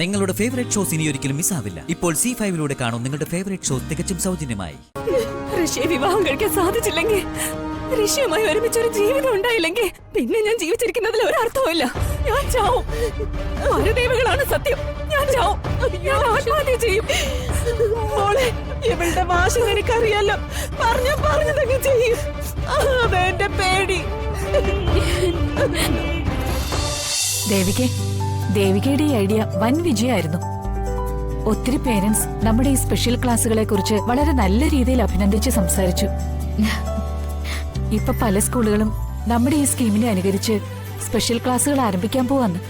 നിങ്ങളുടെ favourite shows ഇനി ഒരിക്കലും മിസ്സാവില്ല. ഇപ്പോൾ C5 കാണും നിങ്ങളുടെ ഫേവറേറ്റ് ഷോസ് തികച്ചും സൗജന്യമായി. ഋഷിയെ വിവാഹം കഴിക്കാൻ സാധിച്ചില്ലെങ്കിൽ, ഋഷിയുമായി ഒരുമിച്ചൊരു ജീവിതം ഉണ്ടായില്ലെങ്കിൽ, പിന്നെ ഞാൻ ജീവിച്ചിരിക്കുന്നതിൽ ഒരർത്ഥവുമില്ല. ഞാൻ ചാവും. മരുദേവികളാണ് സത്യം. ഞാൻ ചാവും. ഞാൻ ആത്മഹത്യ ചെയ്യും. മോളെ, ഇവളുടെ ഭാഷ നിനക്കറിയാലോ. പറഞ്ഞതങ്ങ് ചെയ്യും. അതെന്റെ പേടി. ദേവികയുടെ ഈ ഐഡിയ വൻ വിജയമായിരുന്നു. ഒത്തിരി പേരൻസ് നമ്മുടെ ഈ സ്പെഷ്യൽ ക്ലാസ്സുകളെ കുറിച്ച് വളരെ നല്ല രീതിയിൽ അഭിനന്ദിച്ച് സംസാരിച്ചു. ഇപ്പൊ പല സ്കൂളുകളും നമ്മുടെ ഈ സ്കീമിനെ അനുകരിച്ച് സ്പെഷ്യൽ ക്ലാസ്സുകൾ ആരംഭിക്കാൻ പോവാന്ന്.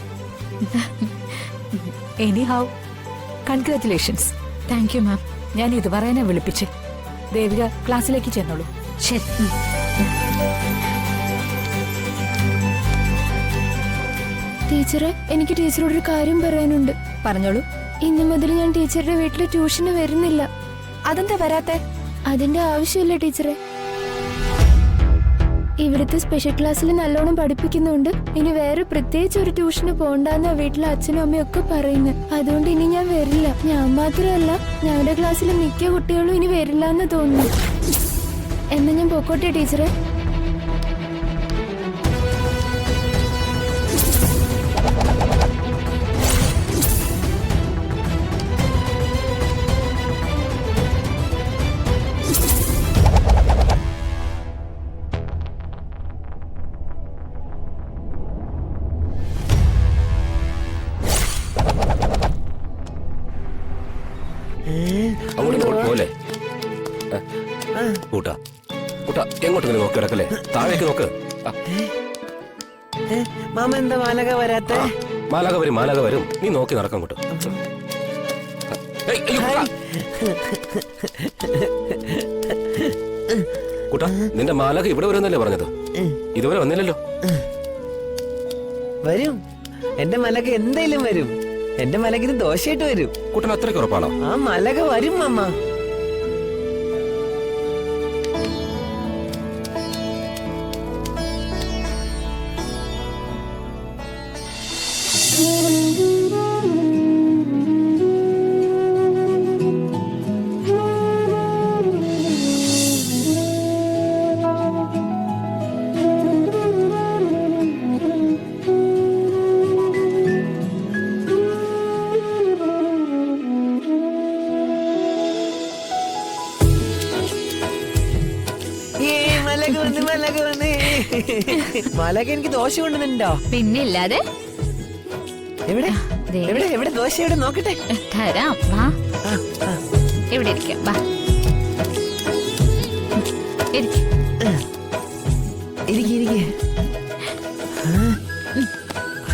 Anyhow, congratulations. Thank you ma'am. ഞാൻ ഇത് പറയാനാ വിളിപ്പിച്ച്. ദേവിക ക്ലാസ്സിലേക്ക് ചെന്നോളൂ. ശരി. ടീച്ചറെ, എനിക്ക് ടീച്ചറോട് ഒരു കാര്യം പറയാനുണ്ട്. പറഞ്ഞോളൂ. ഇന്നു മുതൽ ഞാൻ ടീച്ചറുടെ വീട്ടിൽ ട്യൂഷന് വരുന്നില്ല. അതെന്താ വരാത്തെ? അതിന്റെ ആവശ്യമില്ല ടീച്ചറെ. ഇവിടുത്തെ സ്പെഷ്യൽ ക്ലാസ്സിൽ നല്ലോണം പഠിപ്പിക്കുന്നുണ്ട്. ഇനി വേറെ പ്രത്യേകിച്ച് ഒരു ട്യൂഷന് പോണ്ടെന്നാ വീട്ടിലെ അച്ഛനും അമ്മയും ഒക്കെ പറയുന്നത്. അതുകൊണ്ട് ഇനി ഞാൻ വരില്ല. ഞാൻ മാത്രമല്ല, ഞങ്ങളുടെ ക്ലാസ്സിലെ മിക്ക കുട്ടികളും ഇനി വരില്ല എന്ന് തോന്നുന്നു. എന്നാ ഞാൻ പൊക്കോട്ടെ ടീച്ചറെ. പോലെ കൂട്ടാ കൂട്ടാ എങ്ങോട്ട് നോക്കി കിടക്കല്ലേ? താഴേക്ക് നോക്ക്. മാമ എന്താ മാലക വരാത്ത? മാലക വരും. നീ നോക്കി നടക്കാൻ കൂട്ട. കൂട്ടാ, നിന്റെ മാലക ഇവിടെ വരുന്നല്ലേ പറഞ്ഞത്? ഇതുവരെ വന്നില്ലല്ലോ. വരും, എന്റെ മലക എന്തായാലും വരും. എന്റെ മലകിന് ദോശയായിട്ട് വരും. കൂട്ടൻ അത്രയ്ക്ക് ഉറപ്പാണോ? ആ മലക വരും മാമ. മലക എനിക്ക് ദോശ കൊണ്ടുവന്നിട്ടുണ്ടോ? പിന്നില്ലാതെ. എവിടെ എവിടെ എവിടെ ദോശ എവിടെ നോക്കട്ടെ. തരാം. വാ, ഇവിടെ ഇരിക്കാം. വാ, ഇരിക്കെ.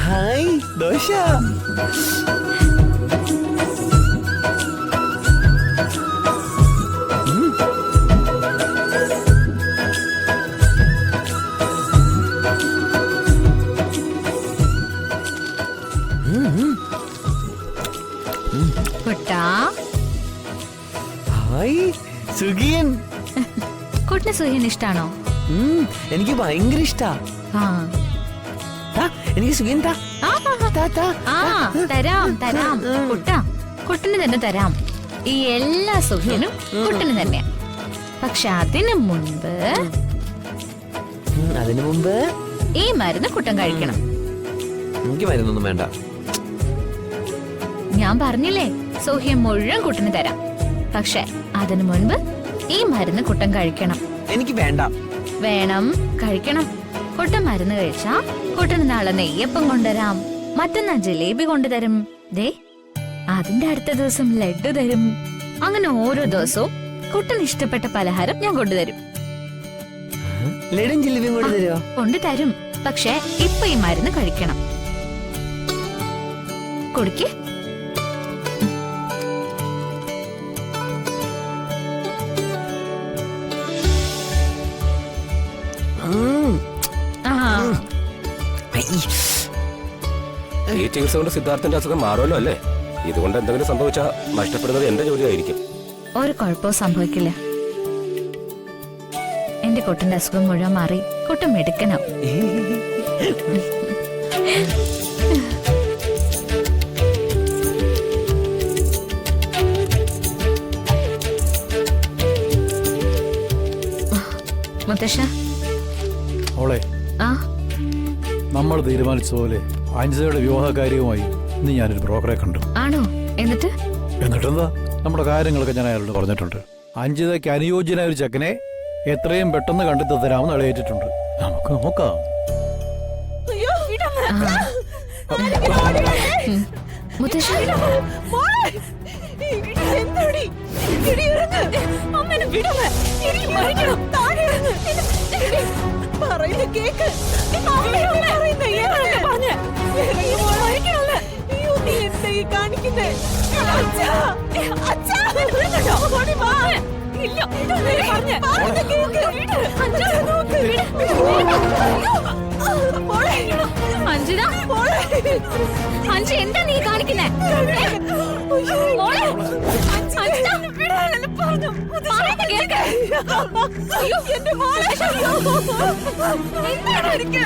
ഹായ് ദോശ. ഹായ് സുഖിയൻ. കുട്ടിന് സുഖിയൻ ഇഷ്ടാണോ? എനിക്ക് ഭയങ്കര ഇഷ്ടാ. എനിക്ക് സുഖിയൻ തരാം. കുട്ടിന് തന്നെ തരാം. ഈ എല്ലാ സുഖിയനും കുട്ടിന് തന്നെയാ. പക്ഷെ അതിനു മുൻപ് ഈ മരുന്ന് കുട്ടൻ കഴിക്കണം. എനിക്ക് മരുന്നൊന്നും വേണ്ട. ഞാൻ പറഞ്ഞില്ലേ, സൗഹ്യം മുഴുവൻ കുട്ടന് തരാം. പക്ഷെ അതിനു മുൻപ് ഈ മരുന്ന് കുട്ടൻ കഴിക്കണം. എനിക്ക് വേണ്ട. വേണം, കഴിക്കണം. കുട്ടൻ മരുന്ന് കഴിച്ചാ കുട്ടന് നാളെ നെയ്യപ്പം കൊണ്ടുതരാം, മറ്റന്നാ ജിലേബി കൊണ്ടുതരും, അതിന്റെ അടുത്ത ദിവസം ലഡ്ഡു തരും. അങ്ങനെ ഓരോ ദിവസവും കുട്ടന് ഇഷ്ടപ്പെട്ട പലഹാരം ഞാൻ കൊണ്ടുതരും. ലഡും ജിലേബിയും കൊണ്ടുതരുമോ? കൊണ്ടുതരും. പക്ഷെ ഇപ്പൊ ഈ മരുന്ന് കഴിക്കണം. കുടിക്ക്. ഈ ചികിത്സ കൊണ്ട് സിദ്ധാർത്ഥന്റെ അസുഖം മാറുമല്ലോ അല്ലേ? ഇതുകൊണ്ട് എന്തെങ്കിലും സംഭവിച്ചാൽ നഷ്ടപ്പെടുന്നത് എന്റെ ജോലിയായിരിക്കും. ഒരു കുഴപ്പവും സംഭവിക്കില്ല. എന്റെ കുട്ടന്റെ അസുഖം മുഴുവൻ മാറി കുട്ടൻ മെടുക്കനാവും. മുത്തശ്ശ. ഓളെ ആ നമ്മൾ തീരുമാനിച്ച പോലെ അഞ്ജിതയുടെ വിവാഹ കാര്യവുമായി ഇന്ന് ഞാനൊരു ബ്രോക്കറെ കണ്ടു. ആണോ? എന്നിട്ട്? എന്നിട്ടെന്താ, നമ്മുടെ കാര്യങ്ങളൊക്കെ ഞാൻ അയാളോട് പറഞ്ഞിട്ടുണ്ട്. അഞ്ജിതയ്ക്ക് അനുയോജ്യനായ ഒരു ചെക്കനെ എത്രയും പെട്ടെന്ന് കണ്ടെത്തി തരാമെന്ന് അളയേറ്റിട്ടുണ്ട്. നമുക്ക് നോക്കാം. അയ്യോ, വിടമ്മ. മുത്തശ്ശ എന്താടി? എടി, ഇറങ്ങ്. അമ്മേനെ വിടമ്മ. എനിക്ക് മരിക്കണം. താഴെ ഇറങ്ങ്. പറയുന്ന കേക്ക്. അമ്മയോട് പറയുന്ന ഏതാണ് പറഞ്ഞേ? മരിക്കണല്ലേ? അയ്യോ, നീ എന്താ ഈ കാണിക്കുന്നേ? അച്ഛാ, അച്ഛാ, വിടുന്നുണ്ടോ? ഓടി വാ. ഇല്ല, ഇതല്ലേ പറഞ്ഞേ? പറയുന്ന കേക്ക്. വിട്. അച്ഛാ, നോക്ക്. മോളെ, അഞ്ജിത, മോളെ. അഞ്ജി എന്താ നീ കാണിക്കുന്നേ? മോളെ, അച്ഛാ, വിടാനല്ലേ പറഞ്ഞു? പറയുന്ന കേൾക്ക്. അയ്യോ, എന്റെ മോളെ. എന്താണ് എനിക്ക്?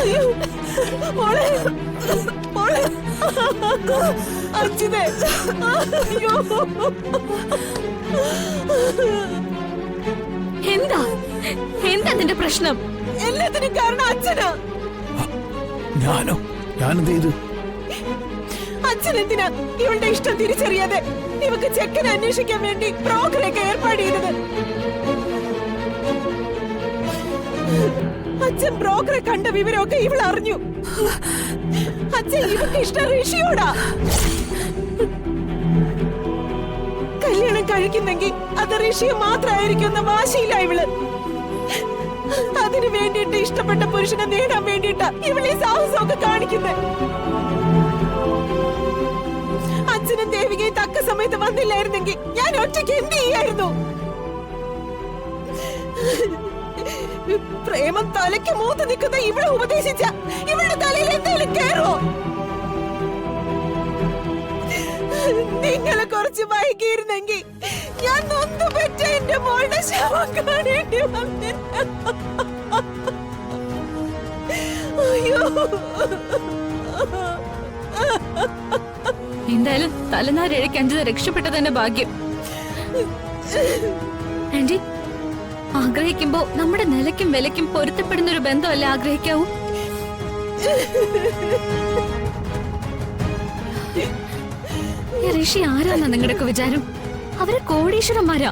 അയ്യോ, മോളെ, മോളെ. അച്ഛനെ. അയ്യോ. എന്താ എന്താ നിന്റെ പ്രശ്നം? എല്ലാത്തിനും കാരണം അച്ഛനാ. ഞാനെന്ത് ചെയ്തു? അച്ഛൻ എന്തിനാ ഇവളുടെ ഇഷ്ടം തിരിച്ചറിയാതെ ഇവക്ക് ചെക്കനെ അന്വേഷിക്കാൻ വേണ്ടി ബ്രോക്കറൊക്കെ ഏർപ്പാട് ചെയ്തത്? അച്ഛൻ ബ്രോക്കറെ കണ്ട വിവരമൊക്കെ ഇവൾ അറിഞ്ഞു. അച്ഛൻ ഇവക്ക് ഇഷ്ടം ഋഷിയോടാ. കല്യാണം കഴിക്കുന്നെങ്കിൽ അത് ഋഷിയെ മാത്രമായിരിക്കും എന്ന വാശിയില്ല ഇവള്. അതിനു വേണ്ടിയിട്ട് ഇഷ്ടപ്പെട്ട പുരുഷനെ നേടാൻ വേണ്ടിയിട്ടാ ഇവളെ സാഹസമൊക്കെ കാണിക്കുന്നത്. അച്ഛനും ദേവികയും തക്ക സമയത്ത് വന്നില്ലായിരുന്നെങ്കിൽ ഞാൻ ഒറ്റയ്ക്ക് എന്ത് ചെയ്യായിരുന്നു? പ്രേമം തലയ്ക്ക് മൂത്ത് നിൽക്കുന്ന ഇവളെ ഉപദേശിച്ച ഇവളുടെ തലയിൽ എന്തെങ്കിലും കയറോ? നിങ്ങളെ കുറച്ച് വൈകിയിരുന്നെങ്കിൽ ഞാൻ നൊന്തു പറ്റ എന്റെ മോളുടെ ശവം കാണേണ്ടി വന്നില്ല. അയ്യോ, എന്തായാലും തലനാരിഴയ്ക്ക് അഞ്ജിത രക്ഷപ്പെട്ടത് തന്നെ ഭാഗ്യം. ആന്റി, ആഗ്രഹിക്കുമ്പോ നമ്മുടെ നിലയ്ക്കും വിലയ്ക്കും പൊരുത്തപ്പെടുന്ന ഒരു ബന്ധമല്ലേ ആഗ്രഹിക്കാവൂ? ഈ ഋഷി ആരാന്നാ നിങ്ങളുടെയൊക്കെ വിചാരം? അവര് കോടീശ്വരന്മാരാ.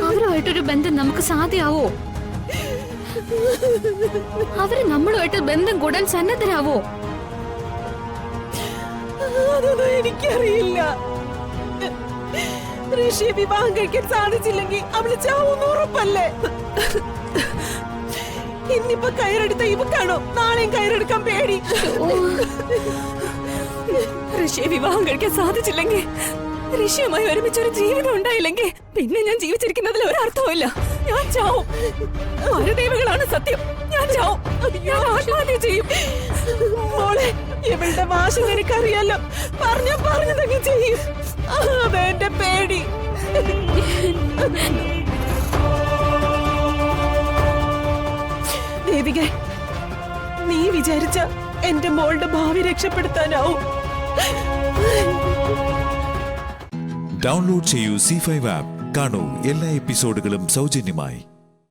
അവരുമായിട്ടൊരു ബന്ധം നമുക്ക് സാധ്യമാവോ? അവര് നമ്മളുമായിട്ട് ബന്ധം കൂടാൻ സന്നദ്ധരാവോ? അതൊന്നും എനിക്കറിയില്ല. ഋഷിയെ വിവാഹം കഴിക്കാൻ സാധിച്ചില്ലെങ്കിൽ അവള് ചാവൂന്ന് ഉറപ്പല്ലേ? ഇന്നിപ്പോ കയറെടുത്ത ഇവക്കാണോ നാളെയും കയറെടുക്കാൻ പേടി? ഋഷിയെ വിവാഹം കഴിക്കാൻ സാധിച്ചില്ലെങ്കിൽ, ഋഷിയുമായി ഒരുമിച്ചൊരു ജീവിതം ഉണ്ടായില്ലെങ്കിൽ പിന്നെ ഞാൻ ജീവിച്ചിരിക്കുന്നതിൽ ഒരർത്ഥമില്ല. ഞാൻ ചാവും. പരദേവകളാണ് സത്യം. ഞാൻ ചാവും. ഞാൻ ആത്മഹത്യ ചെയ്യും. മോളെ, ഇവളുടെ വാശി നിനക്കറിയാലോ. പറഞ്ഞതങ്ങ് ചെയ്യും. അതെന്റെ പേടി. ദേവിക, നീ വിചാരിച്ച എന്റെ മോളുടെ ഭാവി രക്ഷപ്പെടുത്താനാവും. ഡൗൺലോഡ് ചെയ്യൂ C5 ആപ്പ്. കാണൂ എല്ലാ എപ്പിസോഡുകളും സൗജന്യമായി.